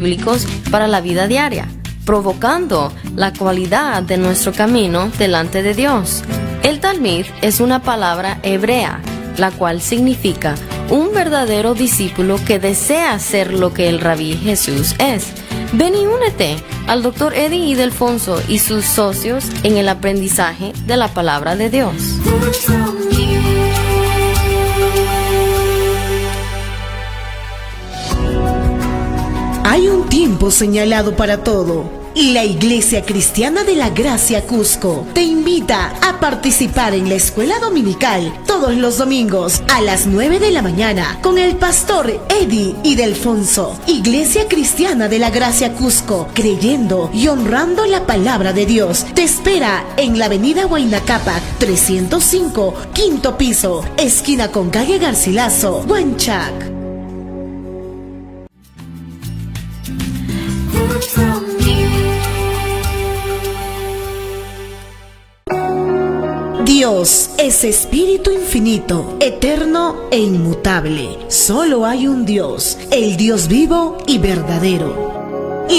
bíblicos para la vida diaria, provocando la cualidad de nuestro camino delante de Dios. El Talmid es una palabra hebrea, la cual significa un verdadero discípulo que desea ser lo que el Rabí Jesús es. Ven y únete al Dr. Eddie Ildefonso y sus socios en el aprendizaje de la palabra de Dios. Hay un tiempo señalado para todo, y la Iglesia Cristiana de la Gracia Cusco te invita a participar en la escuela dominical todos los domingos a las 9 de la mañana con el pastor Eddie Ildefonso. Iglesia Cristiana de la Gracia Cusco, creyendo y honrando la palabra de Dios, te espera en la avenida Huayna Cápac 305, quinto piso, esquina con calle Garcilaso, Huanchac. Dios es espíritu infinito, eterno e inmutable. Solo hay un Dios, el Dios vivo y verdadero.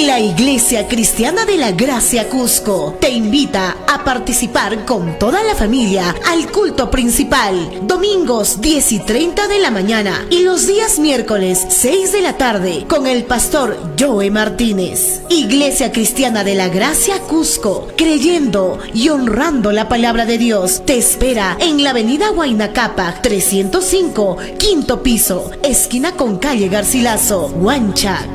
La Iglesia Cristiana de la Gracia Cusco te invita a participar con toda la familia al culto principal, domingos 10 y 30 de la mañana y los días miércoles 6 de la tarde con el pastor Joe Martínez. Iglesia Cristiana de la Gracia Cusco, creyendo y honrando la palabra de Dios, te espera en la avenida Huayna Cápac 305, quinto piso, esquina con calle Garcilaso, Huanchac.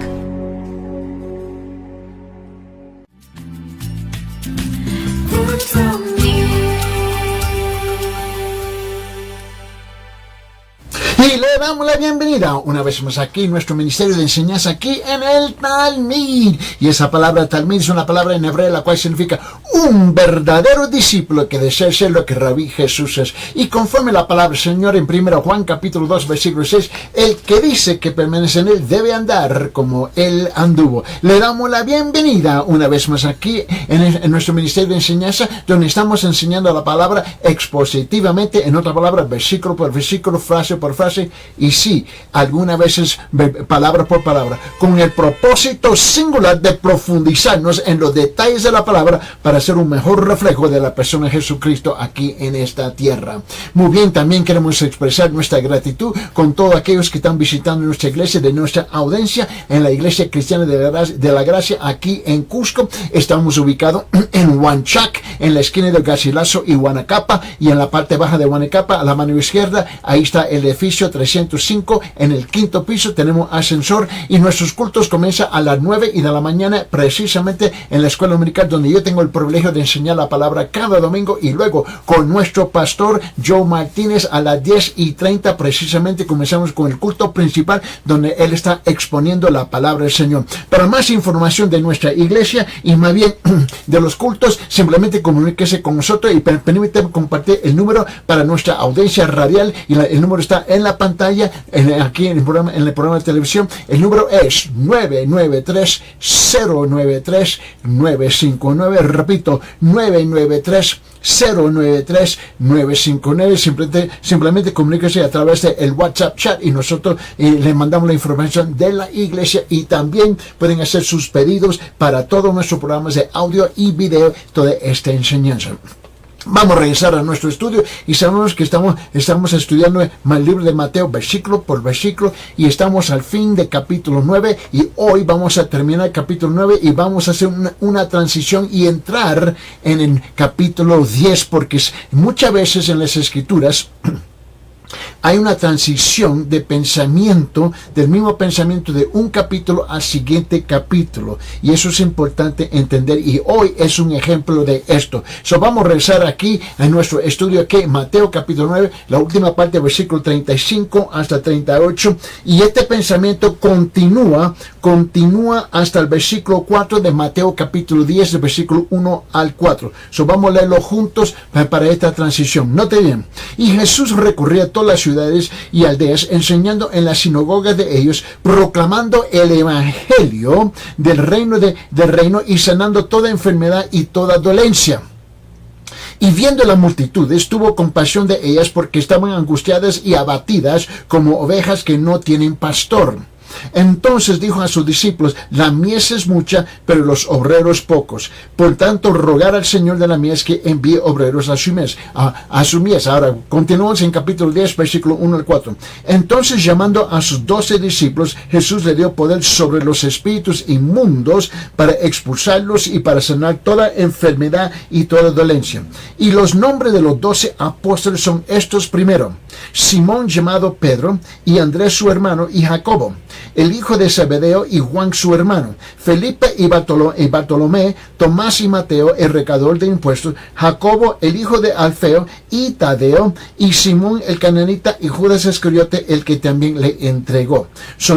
Y le damos la bienvenida una vez más aquí, nuestro ministerio de enseñanza aquí en el Talmid. Y esa palabra Talmid es una palabra en hebreo la cual significa un verdadero discípulo que desea ser lo que Rabí Jesús es. Y conforme la palabra del Señor en 1 Juan capítulo 2 versículo 6, el que dice que permanece en él debe andar como él anduvo. Le damos la bienvenida una vez más aquí en nuestro ministerio de enseñanza, donde estamos enseñando la palabra expositivamente, en otra palabra, versículo por versículo, frase por frase, y sí, algunas veces palabra por palabra, con el propósito singular de profundizarnos en los detalles de la palabra para ser un mejor reflejo de la persona de Jesucristo aquí en esta tierra. Muy bien, también queremos expresar nuestra gratitud con todos aquellos que están visitando nuestra iglesia, de nuestra audiencia en la Iglesia Cristiana de la Gracia aquí en Cusco. Estamos ubicados en Huanchac, en la esquina de Garcilaso y Huanacapa, y en la parte baja de Huanacapa, a la mano izquierda, ahí está el edificio 305, en el quinto piso tenemos ascensor, y nuestros cultos comienzan a las 9 de la mañana, precisamente en la escuela dominical donde yo tengo el privilegio de enseñar la palabra cada domingo, y luego con nuestro pastor Joe Martínez a las 10:30 precisamente comenzamos con el culto principal donde él está exponiendo la palabra del Señor. Para más información de nuestra iglesia y más bien de los cultos, simplemente comuníquese con nosotros y permítame compartir el número para nuestra audiencia radial, y el número está en la pantalla, aquí en el programa de televisión. El número es 993-093-959. Repito, 993-093-959. Simplemente comuníquese a través del WhatsApp chat y nosotros le mandamos la información de la iglesia, y también pueden hacer sus pedidos para todos nuestros programas de audio y video, toda esta enseñanza. Vamos a regresar a nuestro estudio, y sabemos que estamos estudiando el libro de Mateo versículo por versículo, y estamos al fin de capítulo 9, y hoy vamos a terminar el capítulo 9 y vamos a hacer una transición y entrar en el capítulo 10, porque muchas veces en las escrituras hay una transición de pensamiento, del mismo pensamiento de un capítulo al siguiente capítulo, y eso es importante entender, y hoy es un ejemplo de esto. Vamos a regresar aquí a nuestro estudio aquí, Mateo capítulo 9, la última parte, versículo 35 hasta 38, y este pensamiento continúa hasta el versículo 4 de Mateo capítulo 10, del versículo 1 al 4. Vamos a leerlo juntos para esta transición. Note bien: y Jesús recorría todas las ciudades y aldeas, enseñando en las sinagogas de ellos, proclamando el evangelio del reino y sanando toda enfermedad y toda dolencia. Y viendo la multitudes, tuvo compasión de ellas, porque estaban angustiadas y abatidas como ovejas que no tienen pastor. Entonces dijo a sus discípulos: la mies es mucha, pero los obreros pocos. Por tanto, rogar al Señor de la mies que envíe obreros a su mies. Ahora, continuamos en capítulo 10, versículo 1 al 4. Entonces, llamando a sus 12 discípulos, Jesús le dio poder sobre los espíritus inmundos para expulsarlos y para sanar toda enfermedad y toda dolencia. Y los nombres de los 12 apóstoles son estos: primero, Simón llamado Pedro, y Andrés su hermano, y Jacobo, el hijo de Zebedeo, y Juan su hermano, Felipe y Bartolomé, Tomás y Mateo, el recaudador de impuestos, Jacobo, el hijo de Alfeo, y Tadeo, y Simón el cananita, y Judas Iscariote, el que también le entregó.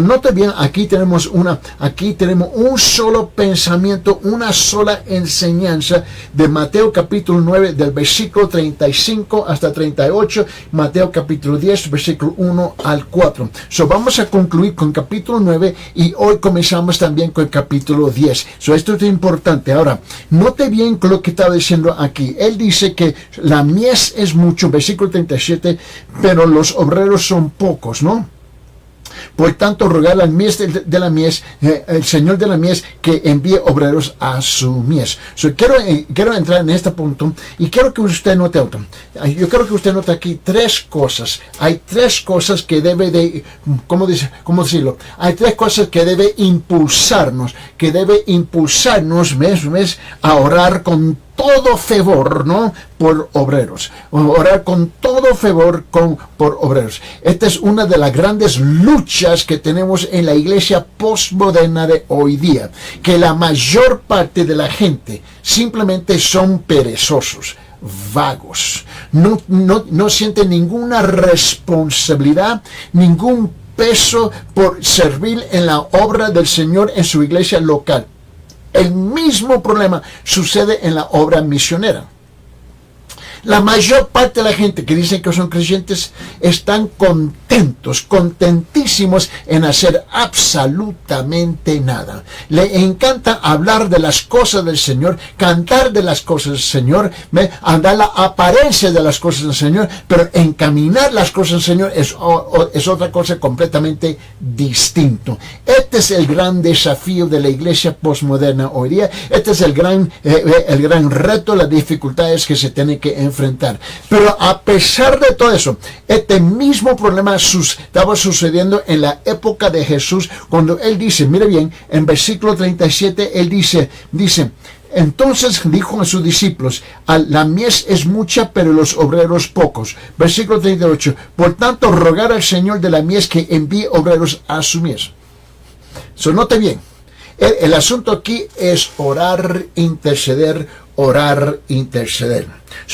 Note bien, aquí tenemos un solo pensamiento, una sola enseñanza de Mateo capítulo 9, del versículo 35 hasta 38, Mateo capítulo 10, versículo 1 al 4. Vamos a concluir con capítulo 9 y hoy comenzamos también con el capítulo 10. Esto es importante. Ahora, note bien lo que estaba diciendo aquí. Él dice que la mies es mucho, versículo 37, pero los obreros son pocos, ¿no? Por tanto, rogar al mies de la mies, el Señor de la mies, que envíe obreros a su mies. Quiero entrar en este punto y quiero que usted note otro. Yo quiero que usted note aquí tres cosas. Hay tres cosas que debe de, ¿cómo decirlo? Hay tres cosas que debe impulsarnos, mes, a orar con todo fervor, ¿no? Por obreros. Orar con todo fervor por obreros. Esta es una de las grandes luchas que tenemos en la iglesia postmoderna de hoy día. Que la mayor parte de la gente simplemente son perezosos, vagos. No sienten ninguna responsabilidad, ningún peso por servir en la obra del Señor en su iglesia local. El mismo problema sucede en la obra misionera. La mayor parte de la gente que dicen que son creyentes están contentísimos en hacer absolutamente nada. Le encanta hablar de las cosas del Señor, cantar de las cosas del Señor, andar la apariencia de las cosas del Señor, pero encaminar las cosas del Señor es otra cosa completamente distinto. Este es el gran desafío de la iglesia postmoderna hoy día. Este es el gran reto, las dificultades que se tienen que enfrentar. Pero a pesar de todo eso, este mismo problema estaba sucediendo en la época de Jesús, cuando él dice, mire bien, en versículo 37, él dice, entonces dijo a sus discípulos: la mies es mucha, pero los obreros pocos. Versículo 38, por tanto, rogar al Señor de la mies que envíe obreros a su mies. Note bien, el asunto aquí es orar, interceder.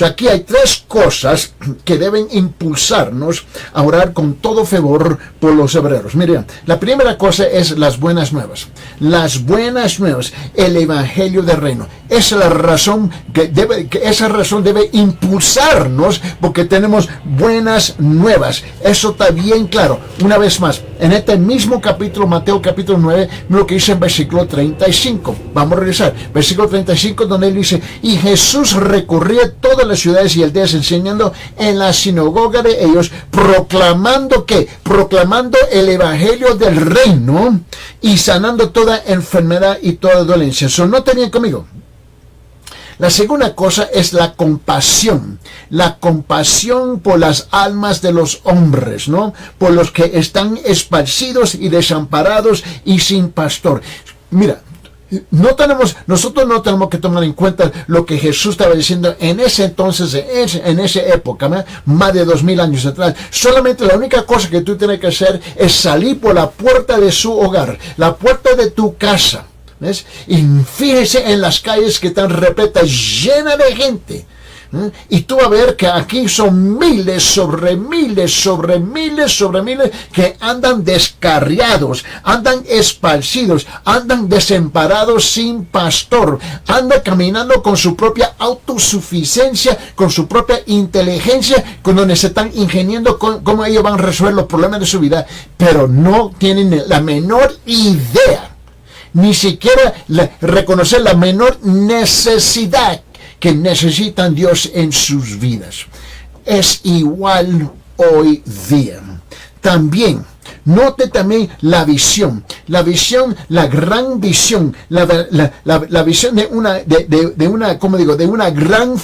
Aquí hay tres cosas que deben impulsarnos a orar con todo fervor por los obreros. Miren, la primera cosa es las buenas nuevas. Las buenas nuevas, el evangelio del reino. Esa razón debe impulsarnos, porque tenemos buenas nuevas. Eso está bien claro. Una vez más, en este mismo capítulo, Mateo capítulo 9, lo que dice en versículo 35. Vamos a regresar. Versículo 35, donde él dice: y Jesús recorría todas las ciudades y aldeas, enseñando en la sinagoga de ellos, proclamando el evangelio del reino y sanando toda enfermedad y toda dolencia. Noten bien conmigo. La segunda cosa es la compasión por las almas de los hombres, ¿no? Por los que están esparcidos y desamparados y sin pastor. Mira, nosotros no tenemos que tomar en cuenta lo que Jesús estaba diciendo en ese entonces, en esa época, ¿no? Más de 2000 años atrás. Solamente la única cosa que tú tienes que hacer es salir por la puerta de su hogar, la puerta de tu casa. ¿Ves? Y fíjese en las calles que están repletas, llenas de gente. Y tú vas a ver que aquí son miles sobre miles que andan descarriados, andan esparcidos, andan desamparados sin pastor, andan caminando con su propia autosuficiencia, con su propia inteligencia, con donde se están ingeniando cómo ellos van a resolver los problemas de su vida, pero no tienen la menor idea, ni siquiera reconocer la menor necesidad que necesitan Dios en sus vidas. Es igual hoy día. También Note también la visión, la gran visión, la visión de una gran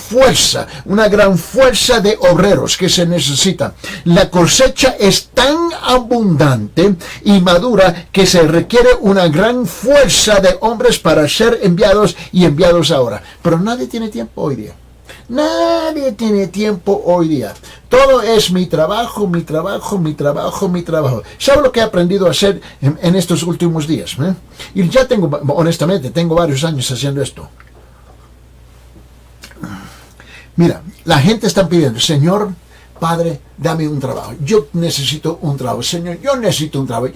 fuerza de obreros que se necesita. La cosecha es tan abundante y madura que se requiere una gran fuerza de hombres para ser enviados y enviados ahora. Pero nadie tiene tiempo hoy día. Nadie tiene tiempo hoy día. Todo es mi trabajo. ¿Sabe lo que he aprendido a hacer en estos últimos días? Y ya honestamente, tengo varios años haciendo esto. Mira, la gente está pidiendo, Señor, Padre, dame un trabajo. Yo necesito un trabajo. Señor, yo necesito un trabajo.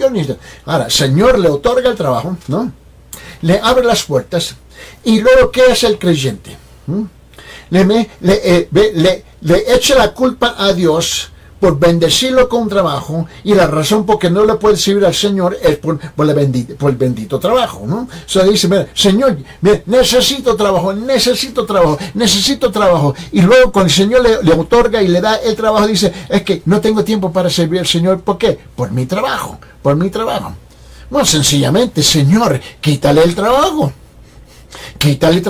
Ahora, Señor le otorga el trabajo, ¿no? Le abre las puertas. Y luego, ¿qué hace el creyente? Le echa la culpa a Dios por bendecirlo con trabajo, y la razón por que no le puede servir al Señor es por el bendito trabajo, ¿no? O sea, dice, mira, Señor, mira, necesito trabajo, y luego cuando el Señor le otorga y le da el trabajo, dice, es que no tengo tiempo para servir al Señor. ¿Por qué? Por mi trabajo. Bueno, sencillamente, Señor, quítale el trabajo. Quítale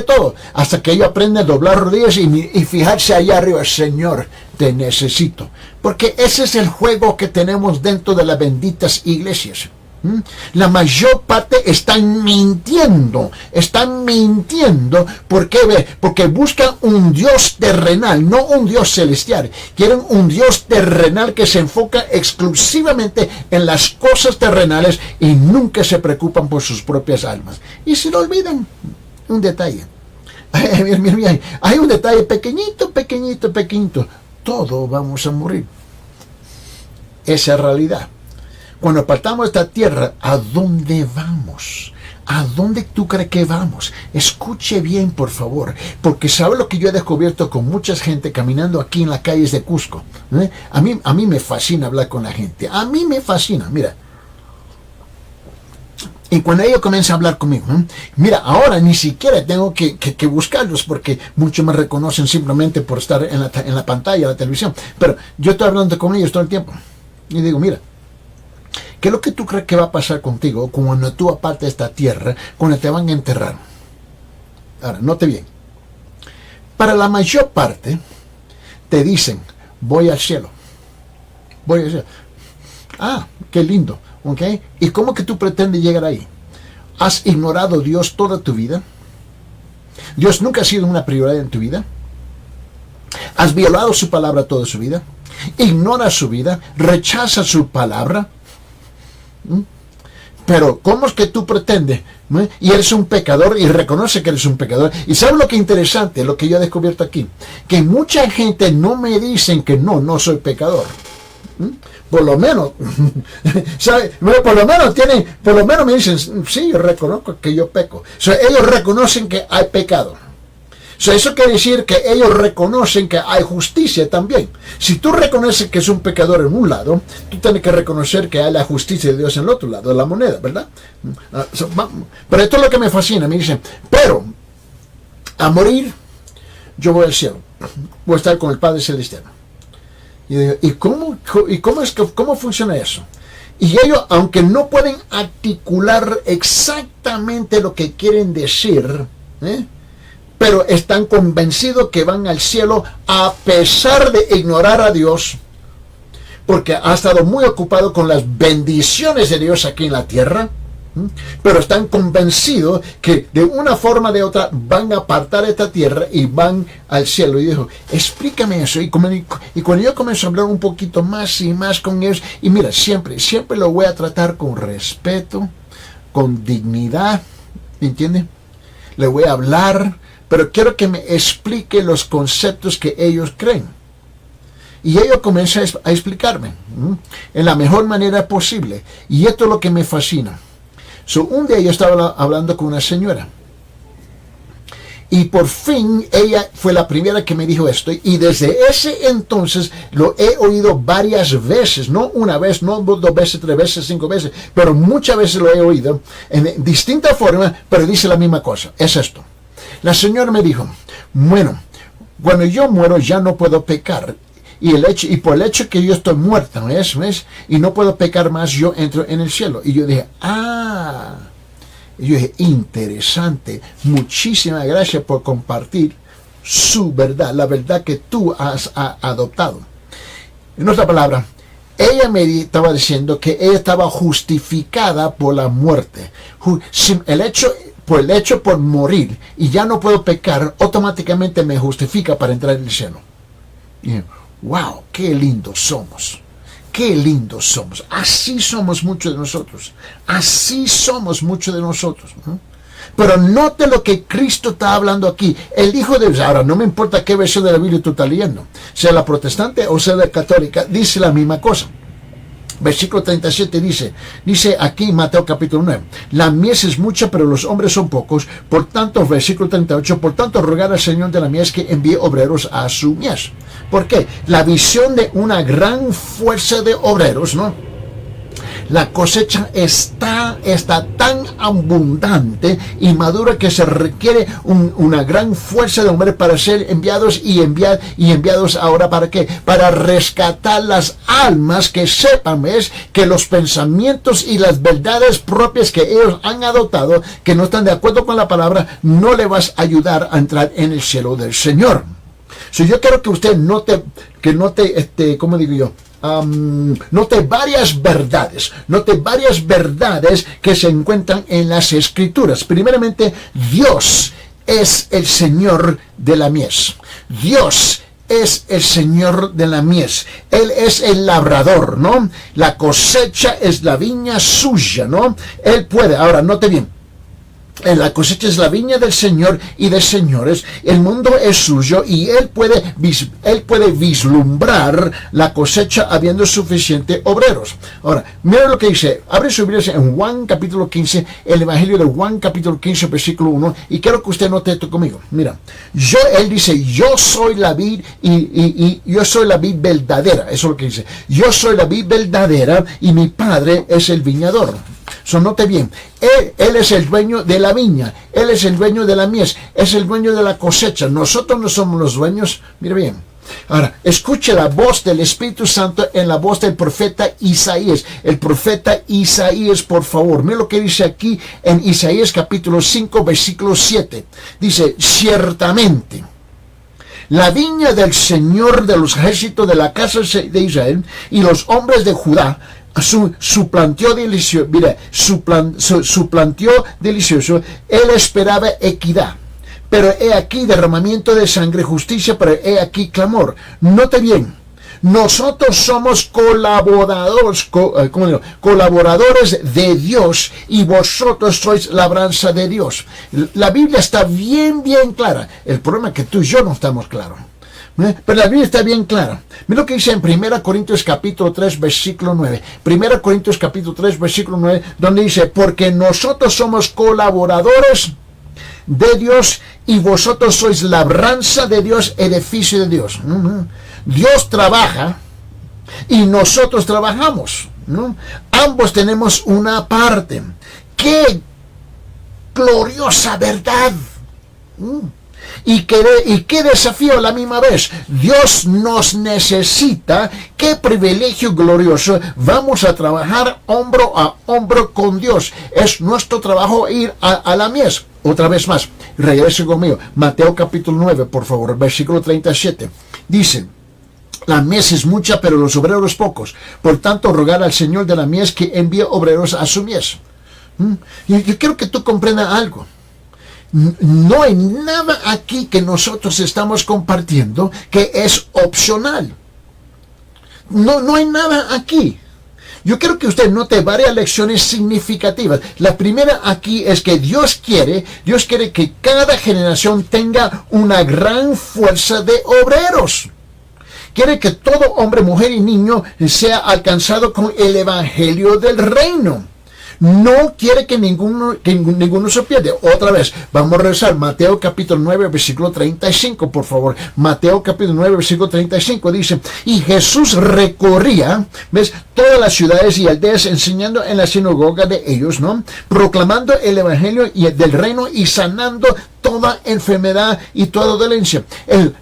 todo, hasta que ellos aprenden a doblar rodillas y fijarse allá arriba. Señor, te necesito. Porque ese es el juego que tenemos dentro de las benditas iglesias. La mayor parte están mintiendo. ¿Por qué? Porque buscan un Dios terrenal, no un Dios celestial. Quieren un Dios terrenal que se enfoca exclusivamente en las cosas terrenales y nunca se preocupan por sus propias almas. Y se lo olvidan. Un detalle. Mira, hay un detalle pequeñito. Todos vamos a morir. Esa es realidad. Cuando partamos de esta tierra, ¿a dónde vamos? ¿A dónde tú crees que vamos? Escuche bien, por favor, porque ¿sabe lo que yo he descubierto con mucha gente caminando aquí en las calles de Cusco? A mí me fascina hablar con la gente. A mí me fascina, mira. Y cuando ellos comienzan a hablar conmigo, mira, ahora ni siquiera tengo que buscarlos, porque muchos me reconocen simplemente por estar en la pantalla, la televisión. Pero yo estoy hablando con ellos todo el tiempo. Y digo, mira, ¿qué es lo que tú crees que va a pasar contigo cuando tú apartes de esta tierra, cuando te van a enterrar? Ahora, note bien. Para la mayor parte, te dicen, voy al cielo. Ah, qué lindo. ¿Ok? ¿Y cómo que tú pretendes llegar ahí? ¿Has ignorado a Dios toda tu vida? ¿Dios nunca ha sido una prioridad en tu vida? ¿Has violado su palabra toda su vida? ¿Ignoras su vida? ¿Rechazas su palabra? Pero ¿cómo es que tú pretendes? Y eres un pecador y reconoce que eres un pecador. Y ¿sabes lo que es interesante? Lo que yo he descubierto aquí. Que mucha gente no me dicen que no soy pecador. Por lo menos, ¿sabe? Por lo menos me dicen, sí, yo reconozco que yo peco. O sea, ellos reconocen que hay pecado. O sea, eso quiere decir que ellos reconocen que hay justicia también. Si tú reconoces que es un pecador en un lado, tú tienes que reconocer que hay la justicia de Dios en el otro lado de la moneda, ¿verdad? Pero esto es lo que me fascina. Me dicen, pero a morir, yo voy al cielo. Voy a estar con el Padre Celestial. Y digo, ¿cómo funciona eso? Y ellos, aunque no pueden articular exactamente lo que quieren decir, pero están convencidos que van al cielo a pesar de ignorar a Dios, porque ha estado muy ocupado con las bendiciones de Dios aquí en la tierra, pero están convencidos que de una forma o de otra van a apartar esta tierra y van al cielo. Y dijo, explícame eso. Y cuando yo comienzo a hablar un poquito más y más con ellos, y mira, siempre lo voy a tratar con respeto, con dignidad, ¿entiendes? Le voy a hablar, pero quiero que me explique los conceptos que ellos creen. Y ellos comienzan a explicarme en la mejor manera posible. Y esto es lo que me fascina. Un día yo estaba hablando con una señora. Y por fin ella fue la primera que me dijo esto. Y desde ese entonces lo he oído varias veces. No una vez, no 2 veces, 3 veces, 5 veces. Pero muchas veces lo he oído en distinta forma, pero dice la misma cosa. Es esto. La señora me dijo, bueno, cuando yo muero ya no puedo pecar. y por el hecho que yo estoy muerto, ¿ves? Y no puedo pecar más, yo entro en el cielo. Y yo dije, interesante, muchísimas gracias por compartir su verdad, la verdad que tú has adoptado. En otra palabra, ella me estaba diciendo que ella estaba justificada por la muerte. Por el hecho por morir y ya no puedo pecar, automáticamente me justifica para entrar en el cielo. Y, wow, qué lindos somos. Qué lindos somos. Así somos muchos de nosotros. Así somos muchos de nosotros, ¿no? Pero note lo que Cristo está hablando aquí. El Hijo de Dios, ahora no me importa qué versión de la Biblia tú estás leyendo, sea la protestante o sea la católica, dice la misma cosa. Versículo 37 dice aquí Mateo capítulo 9, la mies es mucha, pero los hombres son pocos. Por tanto, versículo 38, por tanto, rogar al Señor de la mies que envíe obreros a su mies. ¿Por qué? La visión de una gran fuerza de obreros, ¿no? La cosecha está tan abundante y madura que se requiere una gran fuerza de hombres para ser enviados y enviados ahora ¿para qué? Para rescatar las almas que sepan, ¿ves? Que los pensamientos y las verdades propias que ellos han adoptado, que no están de acuerdo con la palabra, no le vas a ayudar a entrar en el cielo del Señor. Yo quiero que usted note, ¿cómo digo yo? Note varias verdades que se encuentran en las Escrituras. Primeramente, Dios es el Señor de la mies. Dios es el Señor de la mies. Él es el labrador, ¿no? La cosecha es la viña suya, ¿no? Él puede, ahora note bien, la cosecha es la viña del Señor y de señores. El mundo es suyo y Él puede vislumbrar la cosecha habiendo suficientes obreros. Ahora, mira lo que dice. Abre su Biblia en Juan capítulo 15, el Evangelio de Juan capítulo 15, versículo 1. Y quiero que usted note esto conmigo. Mira, él dice, yo soy la vid y yo soy la vid verdadera. Eso es lo que dice. Yo soy la vid verdadera y mi Padre es el viñador. Note bien, él es el dueño de la viña, Él es el dueño de la mies, es el dueño de la cosecha. Nosotros no somos los dueños. Mira bien. Ahora, escuche la voz del Espíritu Santo en la voz del profeta Isaías. El profeta Isaías, por favor. Mira lo que dice aquí en Isaías capítulo 5, versículo 7. Dice, ciertamente, la viña del Señor de los ejércitos de la casa de Israel y los hombres de Judá su planteo delicioso, él esperaba equidad. Pero he aquí derramamiento de sangre, justicia, pero he aquí clamor. Note bien, nosotros somos colaboradores de Dios y vosotros sois labranza de Dios. La Biblia está bien clara. El problema es que tú y yo no estamos claros. Pero la Biblia está bien clara. Mira lo que dice en 1 Corintios capítulo 3, versículo 9. 1 Corintios capítulo 3, versículo 9, donde dice, porque nosotros somos colaboradores de Dios y vosotros sois labranza de Dios, edificio de Dios. Dios trabaja y nosotros trabajamos, ¿no? Ambos tenemos una parte. ¡Qué gloriosa verdad! Y qué desafío a la misma vez. Dios nos necesita. Qué privilegio glorioso. Vamos a trabajar hombro a hombro con Dios. Es nuestro trabajo ir a la mies. Otra vez más, regrese conmigo. Mateo capítulo 9, por favor, versículo 37. Dice, la mies es mucha, pero los obreros pocos. Por tanto, rogar al Señor de la mies que envíe obreros a su mies. Yo quiero que tú comprendas algo. No hay nada aquí que nosotros estamos compartiendo que es opcional. No hay nada aquí. Yo quiero que usted note varias lecciones significativas. La primera aquí es que Dios quiere que cada generación tenga una gran fuerza de obreros. Quiere que todo hombre, mujer y niño sea alcanzado con el evangelio del reino. No quiere que ninguno se pierda. Otra vez, vamos a regresar. Mateo capítulo 9, versículo 35, por favor. Mateo capítulo 9, versículo 35 dice, y Jesús recorría, ¿ves?, todas las ciudades y aldeas, enseñando en la sinagoga de ellos, ¿no?, proclamando el evangelio del reino y sanando toda enfermedad y toda dolencia. El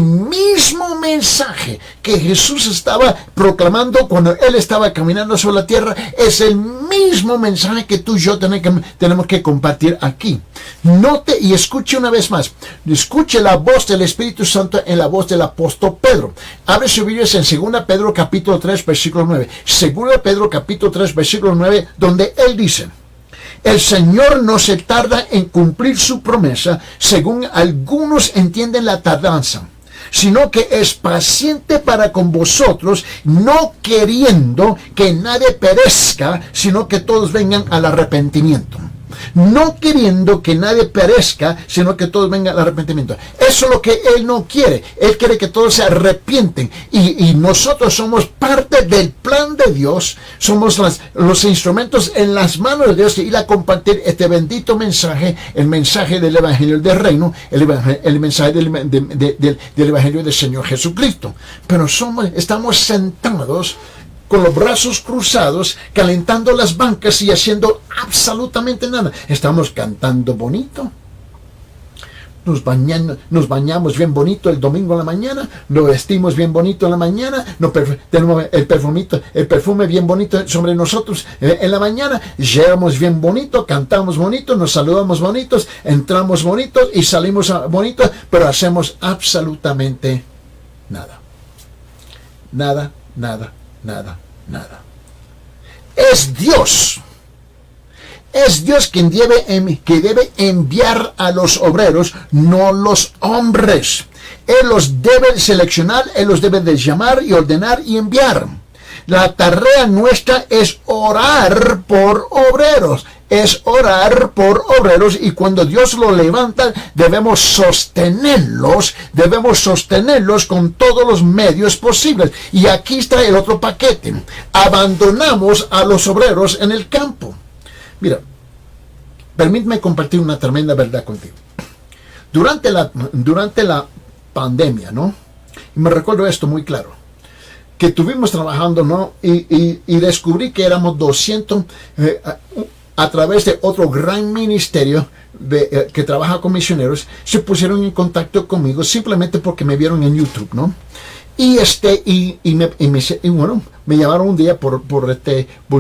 mismo mensaje que Jesús estaba proclamando cuando Él estaba caminando sobre la tierra es el mismo mensaje que tú y yo tenemos que compartir aquí. Note y escuche una vez más. Escuche la voz del Espíritu Santo en la voz del apóstol Pedro. Abre su Biblia en 2 Pedro capítulo 3 versículo 9. 2 Pedro capítulo 3 versículo 9, donde él dice: el Señor no se tarda en cumplir su promesa, según algunos entienden la tardanza, sino que es paciente para con vosotros, no queriendo que nadie perezca, sino que todos vengan al arrepentimiento. No queriendo que nadie perezca, sino que todos vengan al arrepentimiento. Eso es lo que Él no quiere. Él quiere que todos se arrepienten. Y nosotros somos parte del plan de Dios. Somos los instrumentos en las manos de Dios de ir a compartir este bendito mensaje, el mensaje del Evangelio del Reino, el mensaje del Evangelio del Señor Jesucristo. Pero estamos sentados con los brazos cruzados, calentando las bancas y haciendo absolutamente nada. Estamos cantando bonito, nos bañamos bien bonito el domingo en la mañana, nos vestimos bien bonito en la mañana, tenemos el perfume bien bonito sobre nosotros en la mañana, llegamos bien bonito, cantamos bonito, nos saludamos bonitos, entramos bonitos y salimos bonitos, pero hacemos absolutamente nada. Nada. Es Dios quien debe enviar a los obreros, no los hombres. Él los debe seleccionar, Él los debe de llamar y ordenar y enviar. La tarea nuestra es orar por obreros. Es orar por obreros, y cuando Dios los levanta, debemos sostenerlos con todos los medios posibles. Y aquí está el otro paquete. Abandonamos a los obreros en el campo. Mira, permíteme compartir una tremenda verdad contigo. Durante la pandemia, ¿no? Y me recuerdo esto muy claro, que estuvimos trabajando, ¿no? Y descubrí que éramos 200... a través de otro gran ministerio que trabaja con misioneros, se pusieron en contacto conmigo simplemente porque me vieron en YouTube, ¿no? Y bueno, me llamaron un día por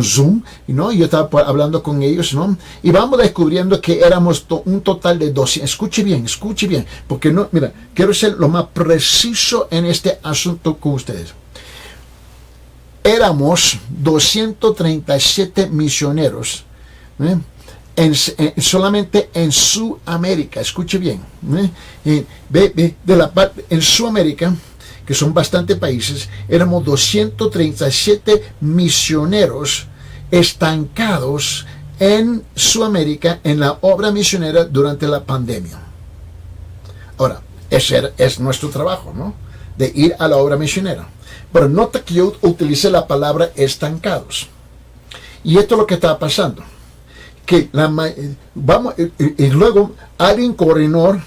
Zoom, ¿no? Y yo estaba hablando con ellos, ¿no? Y vamos descubriendo que éramos un total de 200. Escuche bien, porque no, mira, quiero ser lo más preciso en este asunto con ustedes. Éramos 237 misioneros, solamente en Sudamérica. Escuche bien, en Sudamérica, que son bastantes países, éramos 237 misioneros estancados en Sudamérica en la obra misionera durante la pandemia. Ahora, ese es nuestro trabajo, ¿no? De ir a la obra misionera. Pero nota que yo utilicé la palabra estancados. Y esto es lo que estaba pasando. Que y luego alguien coordinó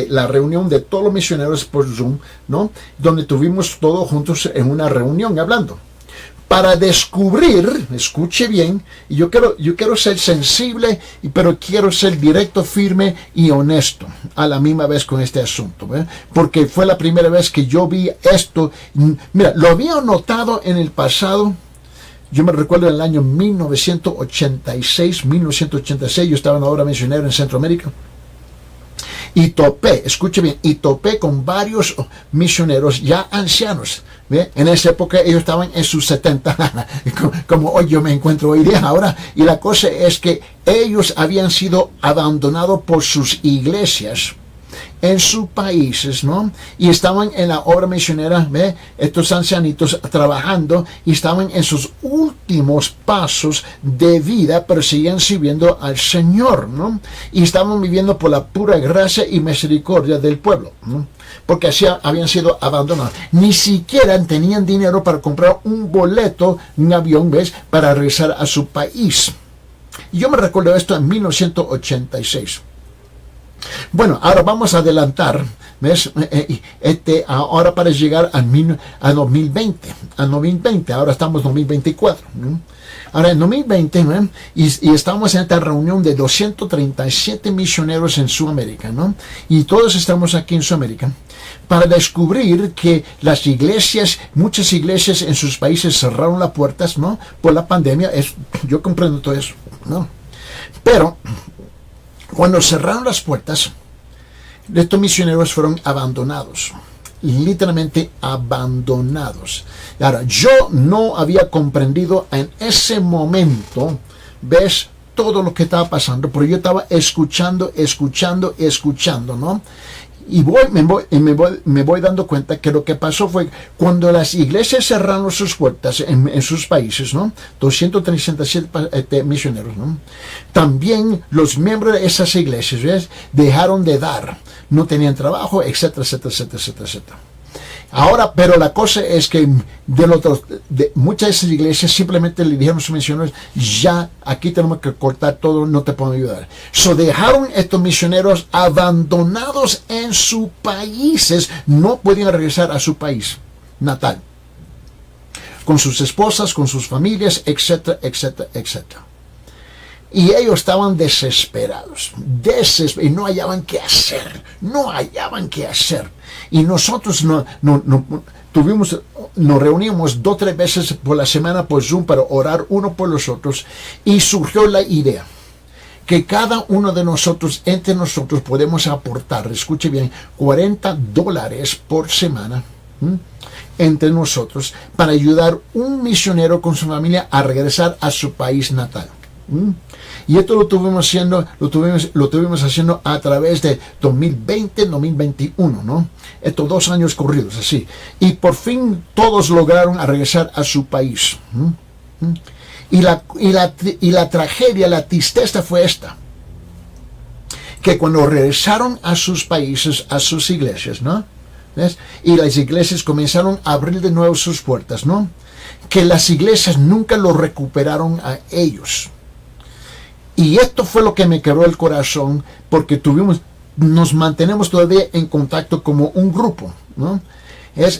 la reunión de todos los misioneros por Zoom, ¿no? Donde estuvimos todos juntos en una reunión hablando para descubrir, escuche bien, y yo quiero ser sensible, pero quiero ser directo, firme y honesto a la misma vez con este asunto, ¿eh? Porque fue la primera vez que yo vi esto. Mira, lo había notado en el pasado. Yo me recuerdo en el año 1986, yo estaba en la obra misionera en Centroamérica, y topé con varios misioneros ya ancianos, ¿ve? En esa época ellos estaban en sus 70, como hoy yo me encuentro hoy día ahora, y la cosa es que ellos habían sido abandonados por sus iglesias en sus países, ¿no? Y estaban en la obra misionera, ¿ve? Estos ancianitos trabajando, y estaban en sus últimos pasos de vida, pero seguían sirviendo al Señor, ¿no? Y estaban viviendo por la pura gracia y misericordia del pueblo, ¿no? Porque así habían sido abandonados. Ni siquiera tenían dinero para comprar un boleto, un avión, ¿ves? Para regresar a su país. Y yo me recuerdo esto en 1986. Bueno, ahora vamos a adelantar, ¿ves? Ahora para llegar a 2020, ahora estamos en 2024, ¿no? Ahora en 2020, ¿no? y estamos en esta reunión de 237 misioneros en Sudamérica, ¿no? Y todos estamos aquí en Sudamérica para descubrir que las iglesias, muchas iglesias en sus países cerraron las puertas, ¿no? Por la pandemia. Yo comprendo todo eso, ¿no? Pero cuando cerraron las puertas, estos misioneros fueron abandonados, literalmente abandonados. Ahora, yo no había comprendido en ese momento, ¿ves? Todo lo que estaba pasando, pero yo estaba escuchando, ¿no? Y me voy dando cuenta que lo que pasó fue cuando las iglesias cerraron sus puertas en sus países, ¿no? 237 misioneros, ¿no? También los miembros de esas iglesias, ¿ves? Dejaron de dar, no tenían trabajo, etcétera, etcétera, etcétera, etcétera, etcétera. Ahora, pero la cosa es que de muchas de esas iglesias simplemente le dijeron a sus misioneros, ya, aquí tenemos que cortar todo, no te podemos ayudar. So dejaron estos misioneros abandonados en sus países, no podían regresar a su país natal, con sus esposas, con sus familias, etcétera, etcétera, etcétera. Y ellos estaban desesperados, y no hallaban qué hacer, Y nosotros nos reunimos 2 o 3 veces por la semana por Zoom para orar uno por los otros, y surgió la idea que cada uno de nosotros, entre nosotros, podemos aportar, escuche bien, $40 por semana, entre nosotros, para ayudar a un misionero con su familia a regresar a su país natal. Y esto lo tuvimos haciendo a través de 2020, 2021, ¿no? Estos 2 años corridos, así. Y por fin todos lograron regresar a su país. Y la tragedia, la tristeza fue esta. Que cuando regresaron a sus países, a sus iglesias, ¿no? ¿Ves? Y las iglesias comenzaron a abrir de nuevo sus puertas, ¿no? Que las iglesias nunca lo recuperaron a ellos. Y esto fue lo que me quebró el corazón, porque nos mantenemos todavía en contacto como un grupo, ¿no?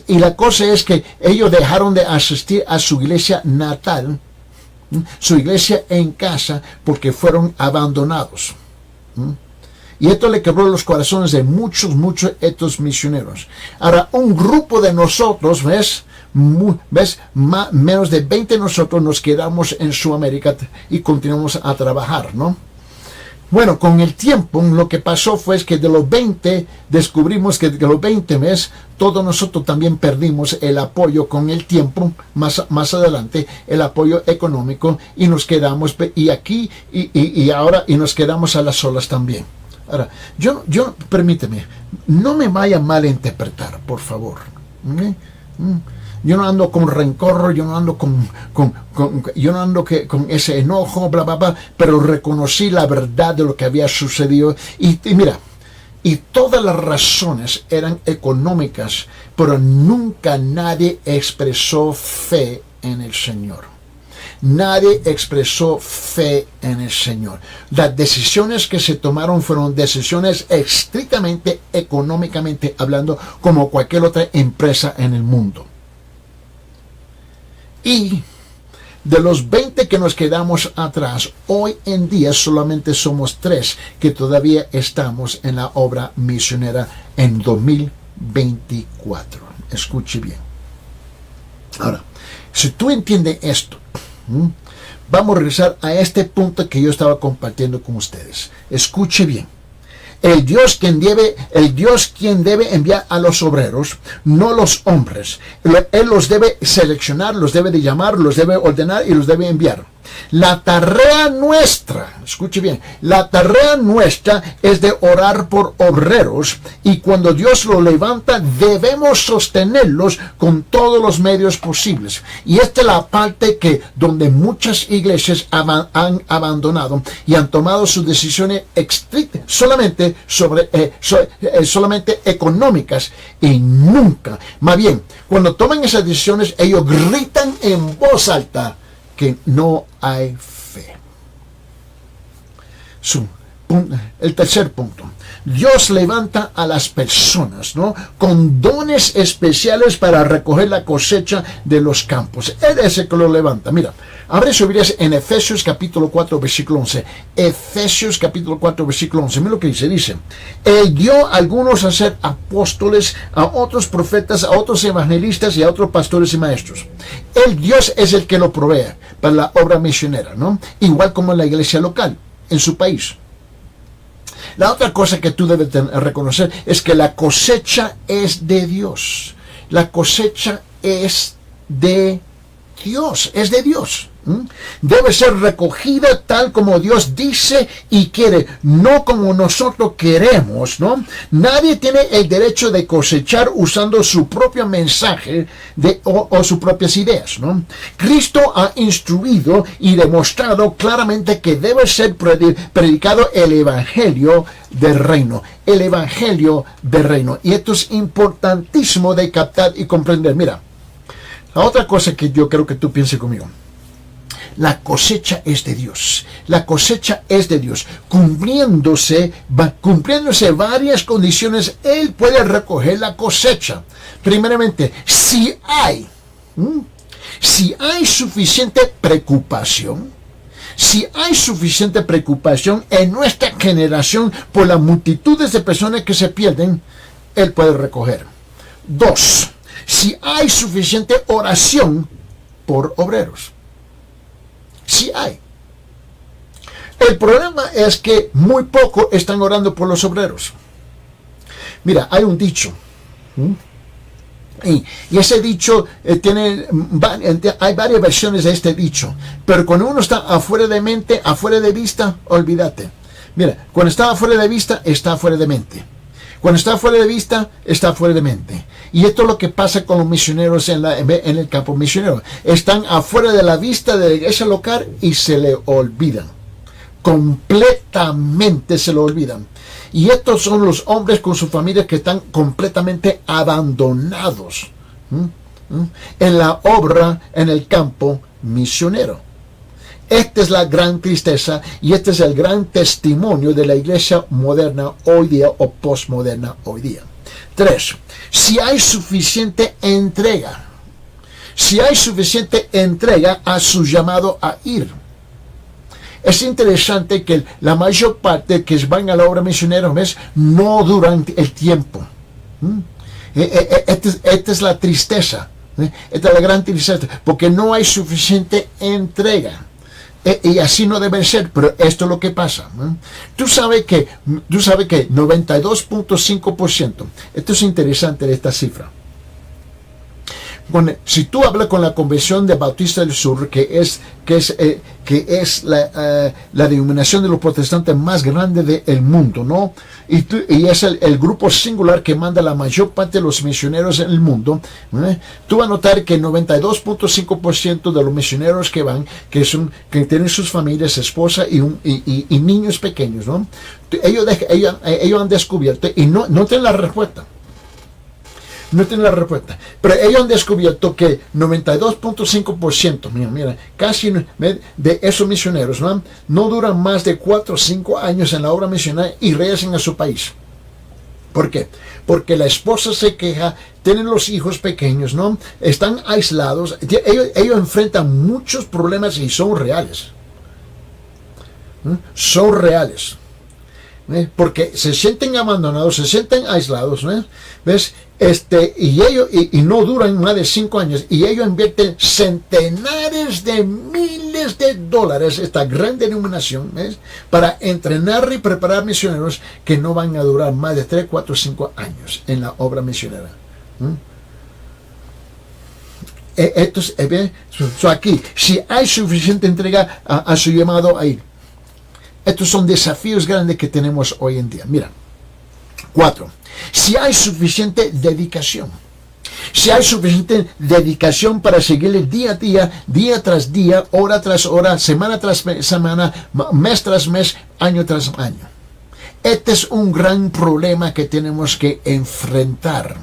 Y la cosa es que ellos dejaron de asistir a su iglesia natal, su iglesia en casa, porque fueron abandonados. Y esto le quebró los corazones de muchos estos misioneros. Ahora, un grupo de nosotros, menos de 20 de nosotros nos quedamos en Sudamérica y continuamos a trabajar, ¿no? Bueno, con el tiempo lo que pasó fue que de los 20, descubrimos que de los 20 meses, todos nosotros también perdimos el apoyo con el tiempo, más adelante, el apoyo económico, y nos quedamos, ahora nos quedamos a las solas también. Ahora, permíteme, no me vaya a malinterpretar, por favor. Yo no ando con rencor, yo no ando con ese enojo, bla, bla, bla, pero reconocí la verdad de lo que había sucedido. Y mira, y todas las razones eran económicas, pero nunca nadie expresó fe en el Señor. Nadie expresó fe en el Señor. Las decisiones que se tomaron fueron decisiones estrictamente económicamente hablando, como cualquier otra empresa en el mundo. Y de los 20 que nos quedamos atrás, hoy en día solamente somos 3 que todavía estamos en la obra misionera en 2024. Escuche bien. Ahora, si tú entiendes esto, vamos a regresar a este punto que yo estaba compartiendo con ustedes. Escuche bien. El Dios quien debe enviar a los obreros, no los hombres. Él los debe seleccionar, los debe de llamar, los debe ordenar y los debe enviar. La tarea nuestra, escuche bien, la tarea nuestra es de orar por obreros, y cuando Dios los levanta debemos sostenerlos con todos los medios posibles. Y esta es la parte donde muchas iglesias han abandonado y han tomado sus decisiones estrictas solamente económicas, y nunca, más bien, cuando toman esas decisiones ellos gritan en voz alta que no hay fe. El tercer punto. Dios levanta a las personas, ¿no?, con dones especiales para recoger la cosecha de los campos. Él es el que lo levanta. Mira, abre su Biblia en Efesios capítulo 4, versículo 11. Efesios capítulo 4, versículo 11. Mira lo que dice. Dice, Él dio a algunos a ser apóstoles, a otros profetas, a otros evangelistas y a otros pastores y maestros. Dios es el que lo provee para la obra misionera, ¿no? Igual como en la iglesia local, en su país. La otra cosa que tú debes reconocer es que la cosecha es de Dios. La cosecha es de Dios, es de Dios. Debe ser recogida tal como Dios dice y quiere, no como nosotros queremos, ¿no? Nadie tiene el derecho de cosechar usando su propio mensaje o sus propias ideas, ¿no? Cristo ha instruido y demostrado claramente que debe ser predicado el evangelio del reino. El evangelio del reino. Y esto es importantísimo de captar y comprender. Mira, la otra cosa que yo creo que tú pienses conmigo. La cosecha es de Dios. La cosecha es de Dios. Cumpliéndose varias condiciones, Él puede recoger la cosecha. Primeramente, si hay suficiente preocupación, en nuestra generación por las multitudes de personas que se pierden, Él puede recoger. 2. Si hay suficiente oración por obreros. Sí hay. El problema es que muy poco están orando por los obreros. Mira, hay un dicho. Y ese dicho hay varias versiones de este dicho. Pero cuando uno está afuera de mente, afuera de vista, olvídate. Mira, cuando está afuera de vista, está afuera de mente. Cuando está fuera de vista, está fuera de mente. Y esto es lo que pasa con los misioneros en el campo misionero. Están afuera de la vista de la iglesia local y se le olvidan. Completamente se lo olvidan. Y estos son los hombres con sus familias que están completamente abandonados en la obra en el campo misionero. Esta es la gran tristeza y este es el gran testimonio de la iglesia moderna hoy día o postmoderna hoy día. 3. Si hay suficiente entrega a su llamado a ir. Es interesante que la mayor parte que van a la obra misionera no duran el tiempo. Esta es la tristeza. Esta es la gran tristeza, porque no hay suficiente entrega. Y así no debe ser, pero esto es lo que pasa. Tú sabes que 92.5%, esto es interesante de esta cifra. Si tú hablas con la Convención de Bautistas del Sur, que es la denominación de los protestantes más grande del mundo, ¿no? Y es el grupo singular que manda la mayor parte de los misioneros en el mundo, tú vas a notar que el 92.5% de los misioneros que van, que tienen sus familias, esposa y niños pequeños, ¿no? Ellos han descubierto, y no tienen la respuesta. No tienen la respuesta. Pero ellos han descubierto que 92.5%, mira, casi de esos misioneros, no duran más de 4 o 5 años en la obra misionera y regresan a su país. ¿Por qué? Porque la esposa se queja, tienen los hijos pequeños, ¿no? Están aislados. Ellos enfrentan muchos problemas y son reales. Son reales. Porque se sienten abandonados, se sienten aislados, ¿ves? Y ellos no duran más de 5 años, y ellos invierten centenares de miles de dólares, esta gran denominación, ¿ves?, para entrenar y preparar misioneros que no van a durar más de 3, 4, 5 años en la obra misionera. Esto es bien. Aquí, si hay suficiente entrega a su llamado a ir. Estos son desafíos grandes que tenemos hoy en día. Mira, 4. Si hay suficiente dedicación. Si hay suficiente dedicación para seguirle día a día, día tras día, hora tras hora, semana tras semana, mes tras mes, año tras año. Este es un gran problema que tenemos que enfrentar.